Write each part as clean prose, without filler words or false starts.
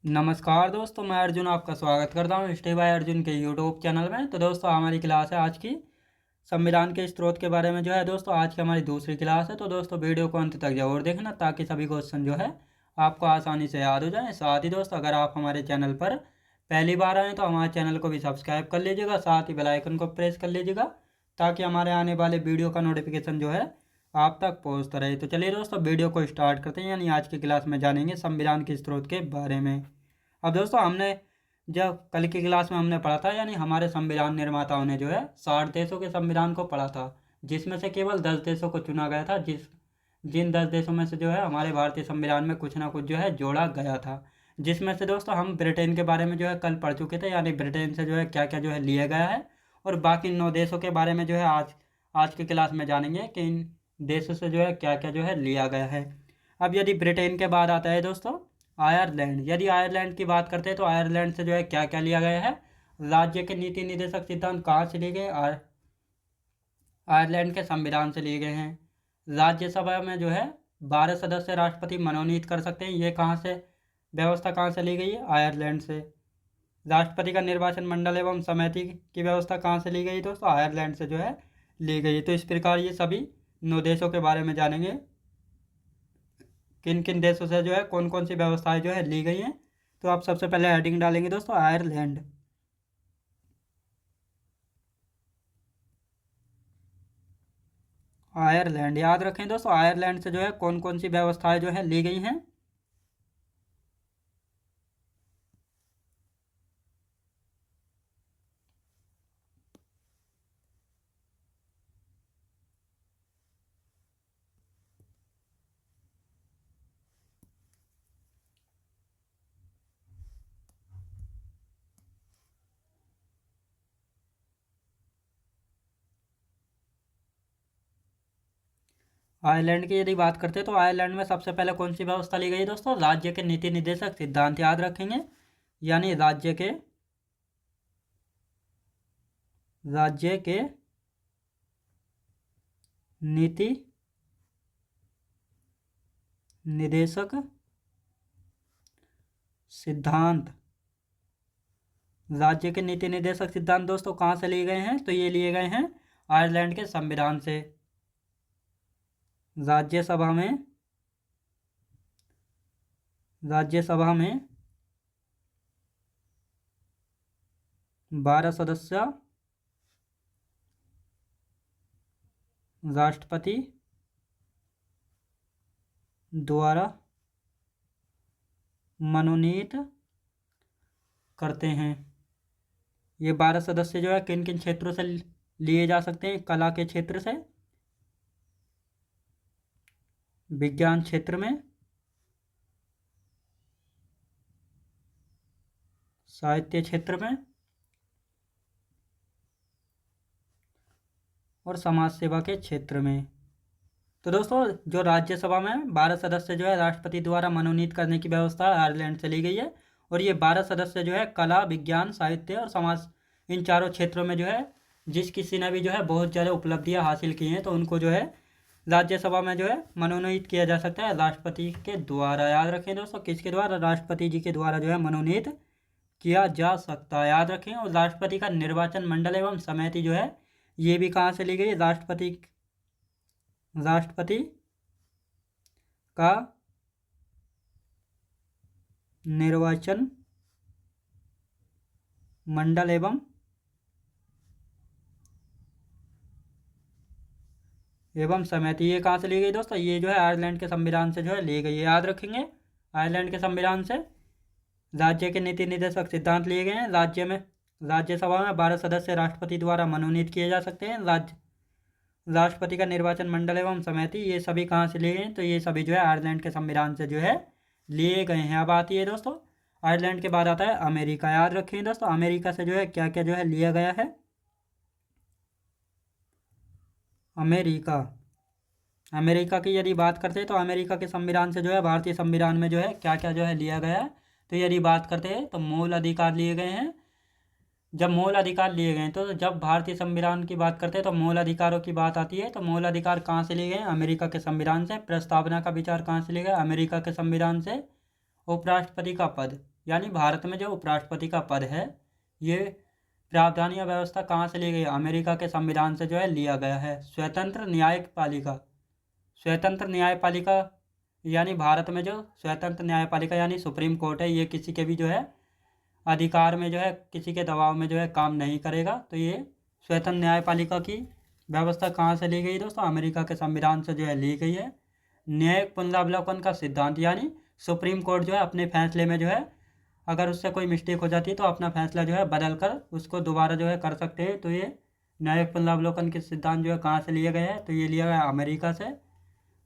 नमस्कार दोस्तों, मैं अर्जुन आपका स्वागत करता हूँ स्टे बाय अर्जुन के यूट्यूब चैनल में। तो दोस्तों हमारी क्लास है आज की संविधान के स्रोत के बारे में जो है। दोस्तों आज की हमारी दूसरी क्लास है, तो दोस्तों वीडियो को अंत तक जरूर देखना ताकि सभी क्वेश्चन जो है आपको आसानी से याद हो जाए। साथ ही दोस्तों अगर आप हमारे चैनल पर पहली बार आएँ तो हमारे चैनल को भी सब्सक्राइब कर लीजिएगा, साथ ही बेल आइकन को प्रेस कर लीजिएगा ताकि हमारे आने वाले वीडियो का नोटिफिकेशन जो है आप तक पहुँचता रहे। तो चलिए दोस्तों वीडियो को स्टार्ट करते हैं, यानी आज की क्लास में जानेंगे संविधान के स्रोत के बारे में। अब दोस्तों हमने जब कल की क्लास में हमने पढ़ा था, यानी हमारे संविधान निर्माताओं ने जो है 60 देशों के संविधान को पढ़ा था, जिसमें से केवल 10 देशों को चुना गया था। जिन 10 देशों में से जो है हमारे भारतीय संविधान में कुछ ना कुछ जो है जोड़ा गया था। जिसमें से दोस्तों हम ब्रिटेन के बारे में जो है कल पढ़ चुके थे, यानी ब्रिटेन से जो है क्या क्या जो है लिया गया है। और बाकी 9 देशों के बारे में जो है आज आज की क्लास में जानेंगे कि इन देशों से जो है क्या क्या जो है लिया गया है। अब यदि ब्रिटेन के बाद आता है दोस्तों आयरलैंड। यदि आयरलैंड की बात करते हैं तो आयरलैंड से जो है क्या क्या लिया गया है। राज्य के नीति निर्देशक सिद्धांत कहाँ से लिए गए? आयरलैंड के संविधान से लिए गए हैं। राज्यसभा में जो है 12 सदस्य राष्ट्रपति मनोनीत कर सकते हैं। ये कहाँ से व्यवस्था कहाँ से ली गई है? आयरलैंड से। राष्ट्रपति का निर्वाचन मंडल एवं समिति की व्यवस्था कहाँ से ली गई? दोस्तों आयरलैंड से जो है ली गई। तो इस प्रकार ये सभी 9 देशों के बारे में जानेंगे, किन किन देशों से जो है कौन कौन सी व्यवस्थाएं जो है ली गई हैं। तो आप सबसे पहले हेडिंग डालेंगे दोस्तों आयरलैंड। आयरलैंड याद रखें दोस्तों, आयरलैंड से जो है कौन कौन सी व्यवस्थाएं जो है ली गई हैं। आयरलैंड की यदि बात करते हैं तो आयरलैंड में सबसे पहले कौन सी व्यवस्था ली गई दोस्तों? राज्य के नीति निर्देशक सिद्धांत याद रखेंगे, यानी राज्य के नीति निर्देशक सिद्धांत। राज्य के नीति निर्देशक सिद्धांत दोस्तों कहाँ से लिए गए हैं? तो ये लिए गए हैं आयरलैंड के संविधान से। राज्यसभा में 12 सदस्य राष्ट्रपति द्वारा मनोनीत करते हैं। ये 12 सदस्य जो है किन किन क्षेत्रों से लिए जा सकते हैं? कला के क्षेत्र से, विज्ञान क्षेत्र में, साहित्य क्षेत्र में और समाज सेवा के क्षेत्र में। तो दोस्तों जो राज्यसभा में 12 सदस्य जो है राष्ट्रपति द्वारा मनोनीत करने की व्यवस्था आयरलैंड से ली गई है। और ये 12 सदस्य जो है कला, विज्ञान, साहित्य और समाज, इन चारों क्षेत्रों में जो है जिस किसी ने भी जो है बहुत ज़्यादा उपलब्धियां हासिल की हैं तो उनको जो है राज्यसभा में जो है मनोनीत किया जा सकता है राष्ट्रपति के द्वारा। याद रखें दोस्तों, किसके द्वारा? राष्ट्रपति जी के द्वारा जो है मनोनीत किया जा सकता है। याद रखें। और राष्ट्रपति का निर्वाचन मंडल एवं समिति जो है ये भी कहाँ से ली गई? राष्ट्रपति का निर्वाचन मंडल एवं समिति ये कहाँ से ली गई दोस्तों? ये जो है आयरलैंड के संविधान से जो है ली गई है। याद रखेंगे, आयरलैंड के संविधान से राज्य के नीति निर्देशक सिद्धांत लिए गए हैं। राज्यसभा में 12 सदस्य राष्ट्रपति द्वारा मनोनीत किए जा सकते हैं। राष्ट्रपति का निर्वाचन मंडल एवं समिति ये सभी कहाँ से लिए गए हैं? तो ये सभी जो है आयरलैंड के संविधान से जो है लिए गए हैं। अब आती है दोस्तों आयरलैंड के बाद आता है अमेरिका। याद रखें दोस्तों, अमेरिका से जो है क्या क्या जो है लिया गया है। अमेरिका की यदि बात करते हैं तो अमेरिका के संविधान से जो है भारतीय संविधान में जो है क्या क्या जो है लिया गया है। तो यदि बात करते हैं तो मूल अधिकार लिए गए हैं। जब मूल अधिकार लिए गए तो जब भारतीय संविधान की बात करते हैं तो मूल अधिकारों की बात आती है। तो मूल अधिकार कहाँ से लिए गए? अमेरिका के संविधान से। प्रस्तावना का विचार कहाँ से लिया गया? अमेरिका के संविधान से। उपराष्ट्रपति का पद यानी भारत में जो उपराष्ट्रपति का पद है, ये प्रावधान या व्यवस्था कहाँ से ली गई? अमेरिका के संविधान से जो है लिया गया है। स्वतंत्र न्यायिक पालिका, स्वतंत्र न्यायपालिका यानी भारत में जो स्वतंत्र न्यायपालिका यानी सुप्रीम कोर्ट है, ये किसी के भी जो है अधिकार में जो है, किसी के दबाव में जो है काम नहीं करेगा। तो ये स्वतंत्र न्यायपालिका की व्यवस्था कहाँ से ली गई दोस्तों? अमेरिका के संविधान से जो है ली गई है। न्यायिक पुनरावलोकन का सिद्धांत, यानी सुप्रीम कोर्ट जो है अपने फैसले में जो है अगर उससे कोई मिस्टेक हो जाती है तो अपना फैसला जो है बदल कर उसको दोबारा जो है कर सकते हैं। तो ये न्यायिक पुनरावलोकन के सिद्धांत जो है कहाँ से लिए गए हैं? तो ये लिया गया अमेरिका से।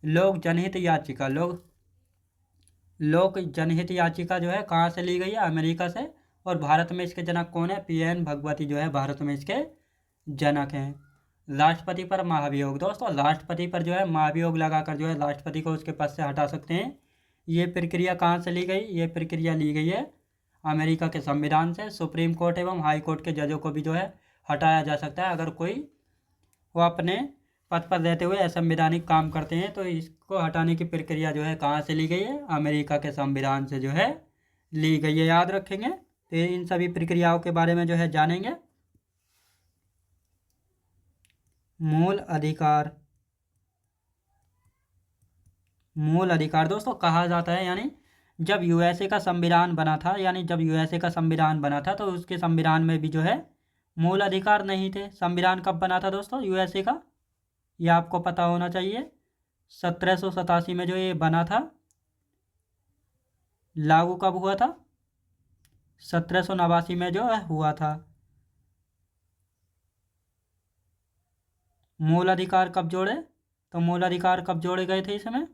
लोक जनहित याचिका, लोक जनहित याचिका जो है कहाँ से ली गई है? अमेरिका से। और भारत में इसके जनक कौन है? PN भगवती जो है भारत में इसके जनक हैं। राष्ट्रपति पर महाभियोग, दोस्तों राष्ट्रपति पर जो है महाभियोग लगाकर जो है राष्ट्रपति को उसके पद से हटा सकते हैं। ये प्रक्रिया कहाँ से ली गई? ये प्रक्रिया ली गई है अमेरिका के संविधान से। सुप्रीम कोर्ट एवं हाई कोर्ट के जजों को भी जो है हटाया जा सकता है अगर कोई वो अपने पद पर रहते हुए असंवैधानिक काम करते हैं। तो इसको हटाने की प्रक्रिया जो है कहाँ से ली गई है? अमेरिका के संविधान से जो है ली गई है, याद रखेंगे। तो इन सभी प्रक्रियाओं के बारे में जो है जानेंगे। मूल अधिकार, मूल अधिकार दोस्तों कहा जाता है, यानी जब USA का संविधान बना था, यानी जब USA का संविधान बना था तो उसके संविधान में भी जो है मूल अधिकार नहीं थे। संविधान कब बना था दोस्तों USA का? ये आपको पता होना चाहिए। 1787 में जो ये बना था। लागू कब हुआ था? 1789 में जो है हुआ था। मूल अधिकार कब जोड़े? तो मूल अधिकार कब जोड़े गए थे इसमें?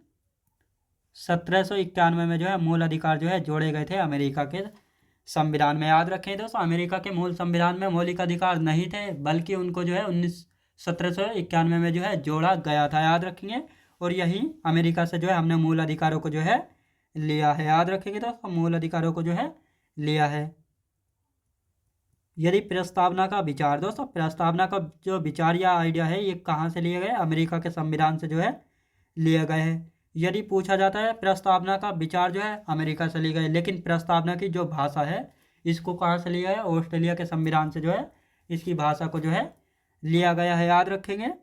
1791 में जो है मूल अधिकार जो है जोड़े गए थे अमेरिका के संविधान में। याद रखें दोस्तों, अमेरिका के मूल संविधान में मौलिक अधिकार नहीं थे, बल्कि उनको जो है 1791 में जो है जोड़ा गया था, याद रखेंगे। और यही अमेरिका से जो है हमने मूल अधिकारों को जो है लिया है, याद रखेंगे दोस्तों, मूल अधिकारों को जो है लिया है। यदि प्रस्तावना का विचार, दोस्तों प्रस्तावना का जो विचार या आइडिया है ये कहाँ से लिए गए? अमेरिका के संविधान से जो है लिए गए हैं। यदि पूछा जाता है प्रस्तावना का विचार जो है अमेरिका से लिए गए, लेकिन प्रस्तावना की जो भाषा है इसको कहाँ से लिया है? ऑस्ट्रेलिया के संविधान से जो है इसकी भाषा को जो है लिया गया है, याद रखेंगे।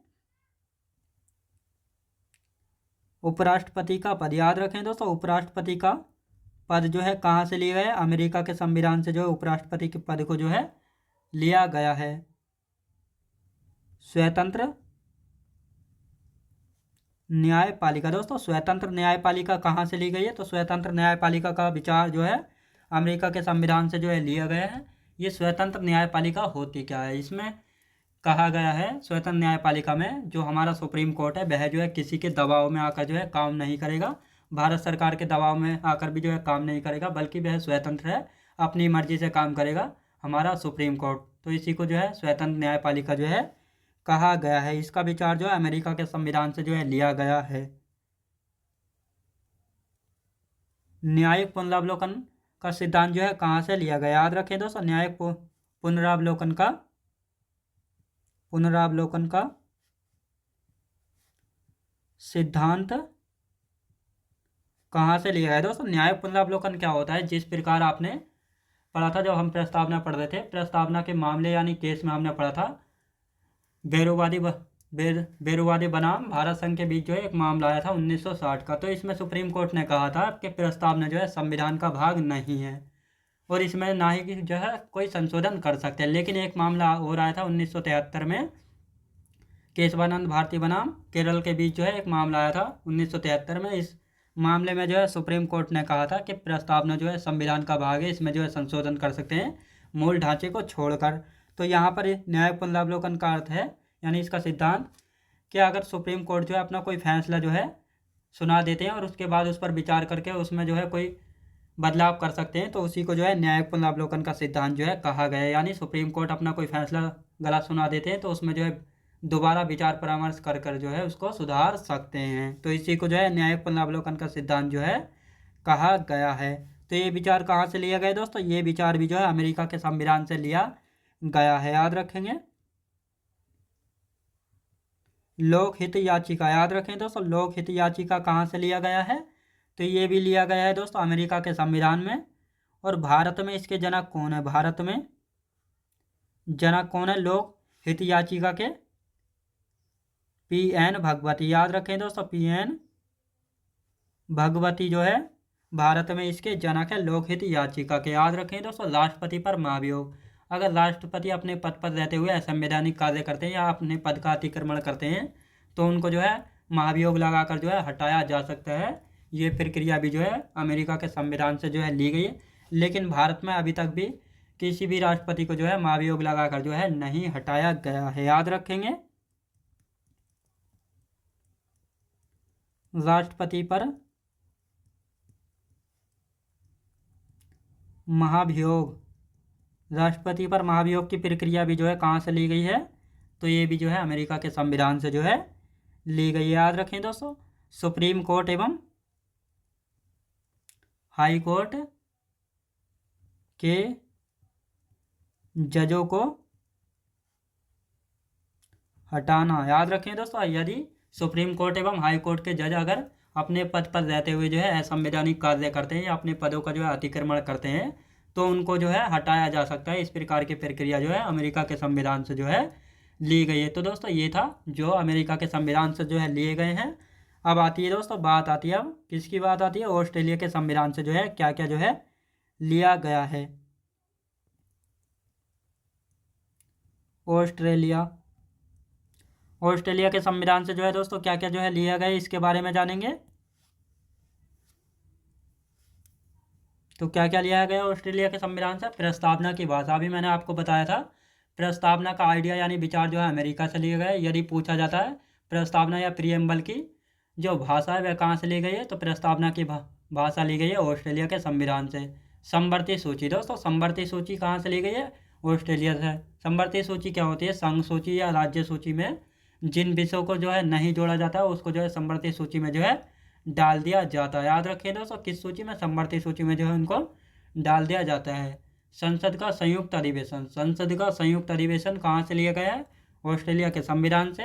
उपराष्ट्रपति का पद, याद रखें दोस्तों, उपराष्ट्रपति का पद जो है कहाँ से लिया गया है? अमेरिका के संविधान से जो है उपराष्ट्रपति के पद को जो है लिया गया है। स्वतंत्र न्यायपालिका, दोस्तों स्वतंत्र न्यायपालिका कहाँ से ली गई है? तो स्वतंत्र न्यायपालिका का विचार जो है अमेरिका के संविधान से जो है लिया गया है। ये स्वतंत्र न्यायपालिका होती क्या है? इसमें कहा गया है स्वतंत्र न्यायपालिका में जो हमारा सुप्रीम कोर्ट है वह जो है किसी के दबाव में आकर जो है काम नहीं करेगा, भारत सरकार के दबाव में आकर भी जो है काम नहीं करेगा, बल्कि वह स्वतंत्र है, अपनी मर्जी से काम करेगा हमारा सुप्रीम कोर्ट। तो इसी को जो है स्वतंत्र न्यायपालिका जो है कहा गया है। इसका विचार जो है अमेरिका के संविधान से जो है लिया गया है। न्यायिक पुनरावलोकन का सिद्धांत जो है कहाँ से लिया गया? याद रखें दोस्तों, न्यायिक पुनरावलोकन का सिद्धांत कहाँ से लिया है दोस्तों? न्यायिक पुनरावलोकन क्या होता है? जिस प्रकार आपने पढ़ा था जब हम प्रस्तावना पढ़ रहे थे, प्रस्तावना के मामले यानी केस में हमने पढ़ा था बेरुवादी बनाम भारत संघ के बीच जो है एक मामला आया था 1960 का। तो इसमें सुप्रीम कोर्ट ने कहा था कि प्रस्तावना जो है संविधान का भाग नहीं है और इसमें ना ही जो है कोई संशोधन कर सकते हैं। लेकिन एक मामला और आया था 1973 में, केशवानंद भारती बनाम केरल के बीच जो है एक मामला आया था 1973 में। इस मामले में जो है सुप्रीम कोर्ट ने कहा था कि प्रस्तावना जो है संविधान का भाग है, इसमें जो है संशोधन कर सकते हैं मूल ढांचे को छोड़कर। तो यहाँ पर न्यायिक पुनरावलोकन का अर्थ है, यानी इसका सिद्धांत, कि अगर सुप्रीम कोर्ट जो है अपना कोई फैसला जो है सुना देते हैं और उसके बाद उस पर विचार करके उसमें जो है कोई बदलाव कर सकते हैं, तो उसी को जो है न्यायिक पुनरावलोकन का सिद्धांत जो है कहा गया है। यानी सुप्रीम कोर्ट अपना कोई फैसला गलत सुना देते हैं तो उसमें जो है दोबारा विचार परामर्श कर कर जो है उसको सुधार सकते हैं। तो इसी को जो है न्यायिक पुनरावलोकन का सिद्धांत जो है कहा गया है। तो ये विचार कहाँ से लिया गया दोस्तों? ये विचार भी जो है अमेरिका के संविधान से लिया गया है, याद रखेंगे। लोकहित याचिका, याद रखें दोस्तों, लोकहित याचिका कहाँ से लिया गया है? तो ये भी लिया गया है दोस्तों अमेरिका के संविधान में। और भारत में इसके जनक कौन है? भारत में जनक कौन है लोक हित याचिका के? PN भगवती। याद रखें दोस्तों, PN भगवती जो है भारत में इसके जनक है लोकहित याचिका के। याद रखें दोस्तों, राष्ट्रपति पर महाभियोग। अगर राष्ट्रपति अपने पद पर रहते हुए असंवैधानिक कार्य करते हैं या अपने पद का अतिक्रमण करते हैं तो उनको जो है महाभियोग लगाकर जो है हटाया जा सकता है। ये प्रक्रिया भी जो है अमेरिका के संविधान से जो है ली गई है, लेकिन भारत में अभी तक भी किसी भी राष्ट्रपति को जो है महाभियोग लगाकर जो है नहीं हटाया गया है। याद रखेंगे, राष्ट्रपति पर महाभियोग, राष्ट्रपति पर महाभियोग की प्रक्रिया भी जो है कहाँ से ली गई है? तो ये भी जो है अमेरिका के संविधान से जो है ली गई है। याद रखें दोस्तों, सुप्रीम कोर्ट एवं हाई कोर्ट के जजों को हटाना। याद रखें दोस्तों, यदि सुप्रीम कोर्ट एवं हाई कोर्ट के जज अगर अपने पद पर रहते हुए जो है असंवैधानिक कार्य करते हैं या अपने पदों का जो है अतिक्रमण करते हैं तो उनको जो है हटाया जा सकता है। इस प्रकार की प्रक्रिया जो है अमेरिका के संविधान से जो है ली गई है। तो दोस्तों ये था जो अमेरिका के संविधान से जो है लिए गए हैं। अब आती है दोस्तों बात आती है, अब किसकी बात आती है? ऑस्ट्रेलिया के संविधान से जो है क्या क्या जो है लिया गया है। ऑस्ट्रेलिया के संविधान से जो है दोस्तों क्या क्या जो है लिया गया है इसके बारे में जानेंगे। तो क्या क्या लिया गया ऑस्ट्रेलिया के संविधान से? प्रस्तावना की भाषा, अभी मैंने आपको बताया था प्रस्तावना का आइडिया यानी विचार जो है अमेरिका से लिया गया है। यदि पूछा जाता है प्रस्तावना या प्रियम्बल की जो भाषा है वह कहाँ से ली गई है, तो प्रस्तावना की भाषा ली गई है ऑस्ट्रेलिया के संविधान से। समवर्ती सूची, दोस्तों समवर्ती सूची कहाँ से ली गई है? ऑस्ट्रेलिया से। समवर्ती सूची क्या होती है? संघ सूची या राज्य सूची में जिन विषयों को जो है नहीं जोड़ा जाता है उसको जो है समवर्ती सूची में जो है डाल दिया जाता है। याद रखिए दोस्तों, किस सूची में? समवर्ती सूची में जो है उनको डाल दिया जाता है। संसद का संयुक्त अधिवेशन, संसद का संयुक्त अधिवेशन कहाँ से लिया गया है? ऑस्ट्रेलिया के संविधान से।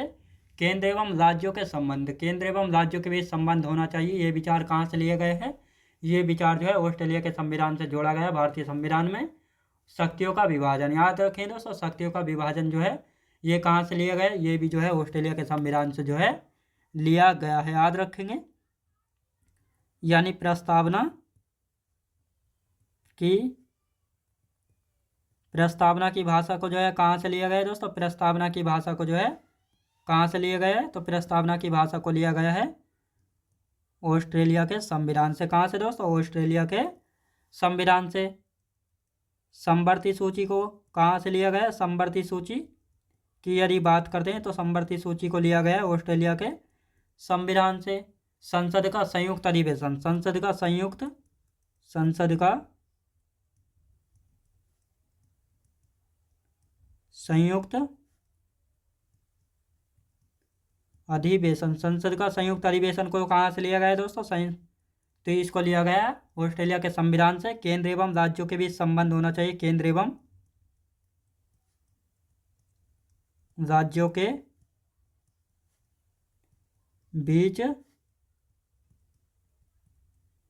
केंद्र एवं राज्यों के संबंध, केंद्र एवं राज्यों के बीच संबंध होना चाहिए, ये विचार कहाँ से लिए गए हैं? ये विचार जो है ऑस्ट्रेलिया के संविधान से जोड़ा गया है भारतीय संविधान में। शक्तियों का विभाजन, याद रखें दोस्तों, शक्तियों का विभाजन जो है ये कहाँ से लिया गया है? ये भी जो है ऑस्ट्रेलिया के संविधान से जो है लिया गया है। याद रखेंगे, यानी प्रस्तावना की भाषा को जो है कहाँ से लिया गया है दोस्तों? प्रस्तावना की भाषा को जो है कहाँ से लिया गया है? तो प्रस्तावना की भाषा को लिया गया है ऑस्ट्रेलिया के संविधान से। कहाँ से दोस्तों? ऑस्ट्रेलिया के संविधान से। समवर्ती सूची को कहाँ से लिया गया है? समवर्ती सूची की यदि बात करते हैं तो समवर्ती सूची को लिया गया है ऑस्ट्रेलिया के संविधान से। संसद का संयुक्त अधिवेशन, संसद का संयुक्त अधिवेशन, संसद का संयुक्त अधिवेशन को कहाँ से लिया गया है दोस्तों? तो इसको लिया गया है ऑस्ट्रेलिया के संविधान से। केंद्र एवं राज्यों के बीच संबंध होना चाहिए, केंद्र एवं राज्यों के बीच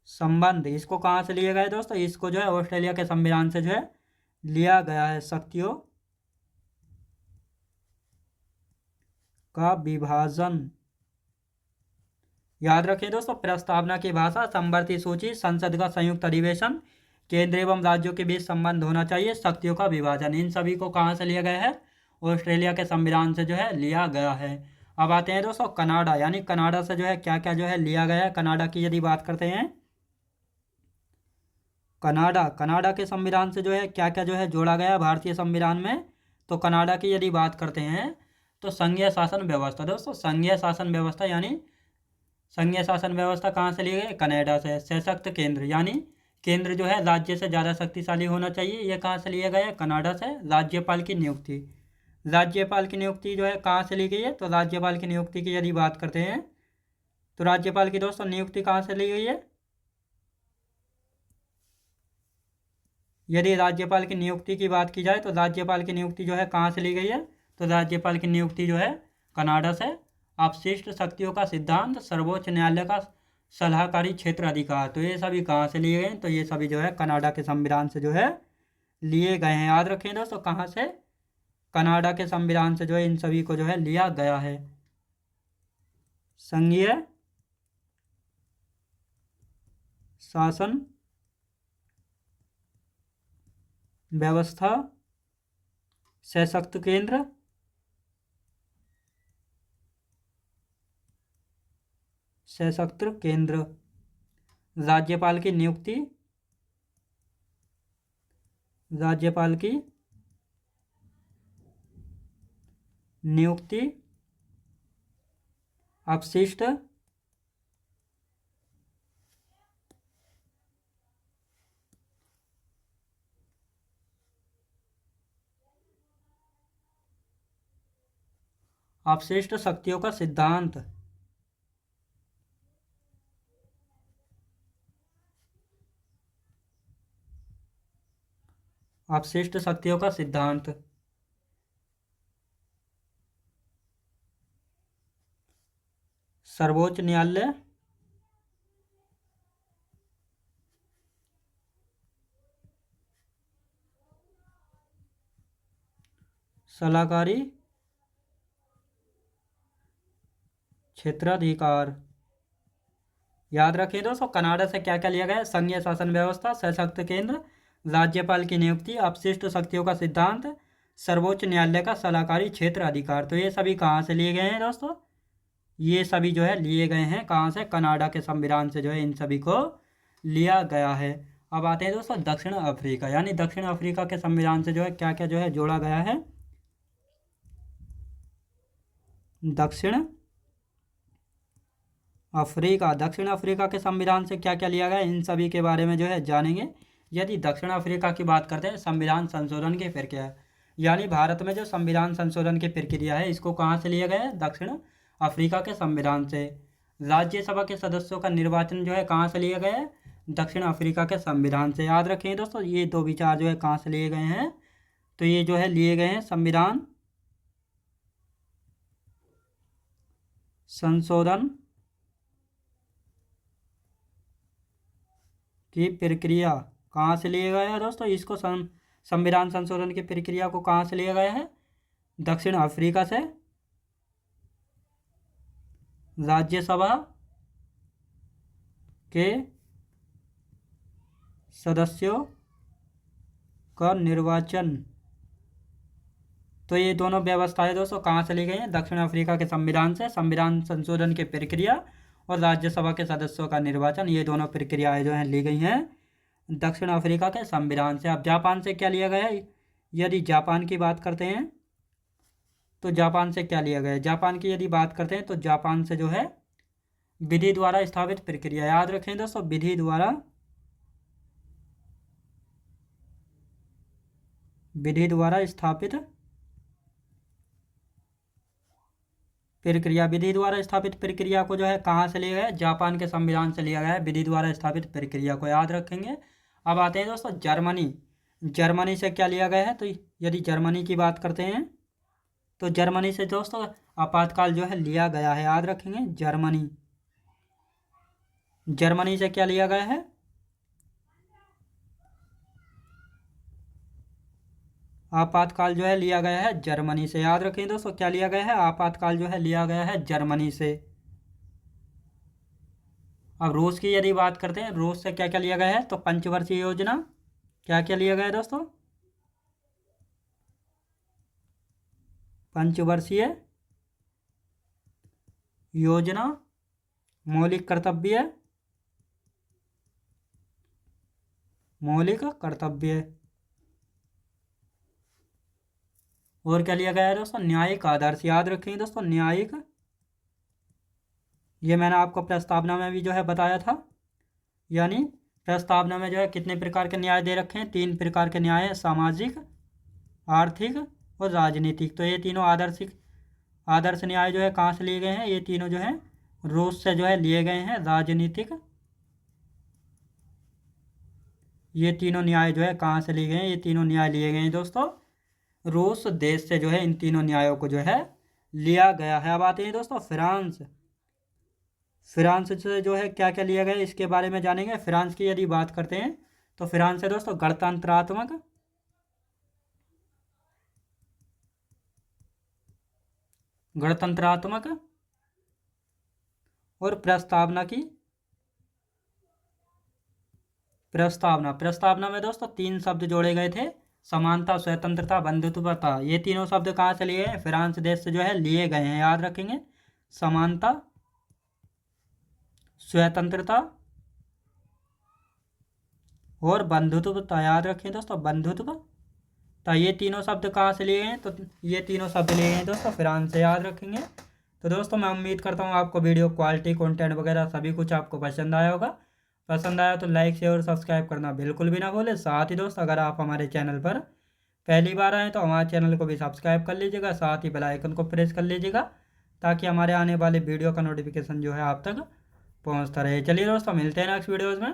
संबंध, इसको कहाँ से लिया गया है दोस्तों? इसको जो है ऑस्ट्रेलिया के संविधान से जो है लिया गया है। शक्तियों का विभाजन, याद रखें दोस्तों, प्रस्तावना की भाषा, समवर्ती सूची, संसद का संयुक्त अधिवेशन, केंद्र एवं राज्यों के बीच संबंध होना चाहिए, शक्तियों का विभाजन, इन सभी को कहाँ से लिया गया है? ऑस्ट्रेलिया के संविधान से जो है लिया गया है। अब आते हैं दोस्तों कनाडा, यानी कनाडा से जो है क्या क्या जो है लिया गया है। कनाडा की यदि बात करते हैं, कनाडा के संविधान से जो है क्या क्या जो है जोड़ा गया है भारतीय संविधान में। तो कनाडा की यदि बात करते हैं तो संघीय शासन व्यवस्था, दोस्तों संघीय शासन व्यवस्था, यानी संघीय शासन व्यवस्था कहाँ से लिए गए? कनाडा से। सशक्त केंद्र, यानी केंद्र जो है राज्य से ज़्यादा शक्तिशाली होना चाहिए, ये कहाँ से लिए गए? कनाडा से। राज्यपाल की नियुक्ति, राज्यपाल की नियुक्ति जो है कहाँ से ली गई है? तो राज्यपाल की नियुक्ति की यदि बात करते हैं तो राज्यपाल की दोस्तों नियुक्ति कहाँ से ली गई है? यदि राज्यपाल की नियुक्ति की बात की जाए तो राज्यपाल की नियुक्ति जो है कहाँ से ली गई है? तो राज्यपाल की नियुक्ति जो है कनाडा से। अपशिष्ट शक्तियों का सिद्धांत, सर्वोच्च न्यायालय का सलाहकारी क्षेत्र अधिकार। तो ये सभी कहाँ से लिए गए हैं? तो ये सभी जो है कनाडा के संविधान से जो है लिए गए हैं। याद रखें दोस्तों, कहाँ से? कनाडा के संविधान से जो है इन सभी को जो है लिया गया है। संघीय शासन व्यवस्था सशक्त केंद्र, सशक्त केंद्र। राज्यपाल की नियुक्ति, राज्यपाल की नियुक्ति अपशिष्ट अपशिष्ट शक्तियों का सिद्धांत, अपशिष्ट शक्तियों का सिद्धांत। सर्वोच्च न्यायालय सलाहकारी क्षेत्राधिकार। याद रखिए दोस्तों, कनाडा से क्या क्या लिया गया है? संघीय शासन व्यवस्था, सशक्त केंद्र, राज्यपाल की नियुक्ति, अपशिष्ट शक्तियों का सिद्धांत, सर्वोच्च न्यायालय का सलाहकारी क्षेत्र अधिकार। तो ये सभी कहाँ से लिए गए हैं दोस्तों? ये सभी जो है लिए गए हैं कहाँ से? कनाडा के संविधान से जो है इन सभी को लिया गया है। अब आते हैं दोस्तों दक्षिण अफ्रीका, यानी दक्षिण अफ्रीका के संविधान से जो है क्या क्या जो है जोड़ा गया है? दक्षिण अफ्रीका, दक्षिण अफ्रीका के संविधान से क्या क्या लिया गया है, इन सभी के बारे में जो है जानेंगे। यदि दक्षिण अफ्रीका की बात करते हैं संविधान संशोधन की प्रक्रिया, यानी भारत में जो संविधान संशोधन की प्रक्रिया है इसको कहाँ से लिया गया है? दक्षिण अफ्रीका के संविधान से। राज्यसभा के सदस्यों का निर्वाचन जो है कहाँ से लिया गया है? दक्षिण अफ्रीका के संविधान से। याद रखें दोस्तों, ये दो विचार जो है कहाँ से लिए गए हैं? तो ये जो है लिए गए हैं संविधान संशोधन की प्रक्रिया कहाँ से लिया गया है दोस्तों? इसको संविधान संशोधन की प्रक्रिया को कहाँ से लिया गया है? दक्षिण अफ्रीका से। राज्यसभा के सदस्यों का निर्वाचन। तो ये दोनों व्यवस्थाएं दोस्तों कहाँ से ली गई हैं? दक्षिण अफ्रीका के संविधान से। संविधान संशोधन की प्रक्रिया और राज्यसभा के सदस्यों का निर्वाचन, ये दोनों प्रक्रियाएं जो हैं ली गई हैं दक्षिण अफ्रीका के संविधान से। अब जापान से क्या लिया गया है? यदि जापान की बात करते हैं तो जापान से क्या लिया गया है? जापान की यदि बात करते हैं तो जापान से जो है विधि द्वारा स्थापित प्रक्रिया। याद रखें दोस्तों, विधि द्वारा स्थापित प्रक्रिया। विधि द्वारा स्थापित प्रक्रिया को जो है कहाँ से लिया गया है? जापान के संविधान से लिया गया है विधि द्वारा स्थापित प्रक्रिया को। याद रखेंगे। अब आते हैं दोस्तों जर्मनी। जर्मनी से क्या लिया गया है? तो यदि जर्मनी की बात करते हैं तो जर्मनी से दोस्तों आपातकाल जो है लिया गया है। याद रखेंगे, जर्मनी, जर्मनी से क्या लिया गया है? आपातकाल जो है लिया गया है जर्मनी से। याद रखें दोस्तों, क्या लिया गया है? आपातकाल जो है लिया गया है जर्मनी से। अब रूस की यदि बात करते हैं, रूस से क्या क्या लिया गया है? तो पंचवर्षीय योजना, क्या क्या लिया गया है दोस्तों? पंचवर्षीय योजना, मौलिक कर्तव्य, मौलिक कर्तव्य। और क्या लिया गया है दोस्तों? न्यायिक आदर्श। याद रखेंगे दोस्तों, न्यायिक, ये मैंने आपको प्रस्तावना में भी जो है बताया था। यानी प्रस्तावना में जो है कितने प्रकार के न्याय दे रखे हैं? 3 प्रकार के न्याय हैं, सामाजिक, आर्थिक और राजनीतिक। तो ये तीनों आदर्श न्याय जो है कहाँ से लिए गए हैं? ये तीनों जो है रूस से जो है लिए गए हैं। राजनीतिक, ये तीनों न्याय जो है कहाँ से लिए गए हैं? ये तीनों न्याय लिए गए हैं दोस्तों रूस देश से जो है इन तीनों न्यायों को जो है लिया गया है। अब आते हैं दोस्तों फ्रांस। फ्रांस से जो है क्या क्या लिया गया इसके बारे में जानेंगे। फ्रांस की यदि बात करते हैं तो फ्रांस है दोस्तों गणतंत्रात्मक, गणतंत्रात्मक और प्रस्तावना प्रस्तावना में दोस्तों 3 शब्द जोड़े गए थे, समानता, स्वतंत्रता, बंधुत्वता। ये तीनों शब्द कहाँ से लिए हैं? फ्रांस देश से जो है लिए गए हैं, याद रखेंगे। समानता, स्वतंत्रता और बंधुत्वता, याद रखें दोस्तों, बंधुत्व। तो ये तीनों शब्द कहाँ से लिए हैं? तो ये तीनों शब्द लिए हैं दोस्तों फ्रांस से, याद रखेंगे। तो दोस्तों मैं उम्मीद करता हूँ आपको वीडियो क्वालिटी, कंटेंट वगैरह सभी कुछ आपको पसंद आया होगा। पसंद आया तो लाइक शेयर और सब्सक्राइब करना बिल्कुल भी ना भूलें। साथ ही दोस्त अगर आप हमारे चैनल पर पहली बार आएँ तो हमारे चैनल को भी सब्सक्राइब कर लीजिएगा, साथ ही बेल आइकन को प्रेस कर लीजिएगा ताकि हमारे आने वाले वीडियो का नोटिफिकेशन जो है आप तक पहुँचता रहे। चलिए दोस्तों मिलते हैं नेक्स्ट वीडियोज़ में।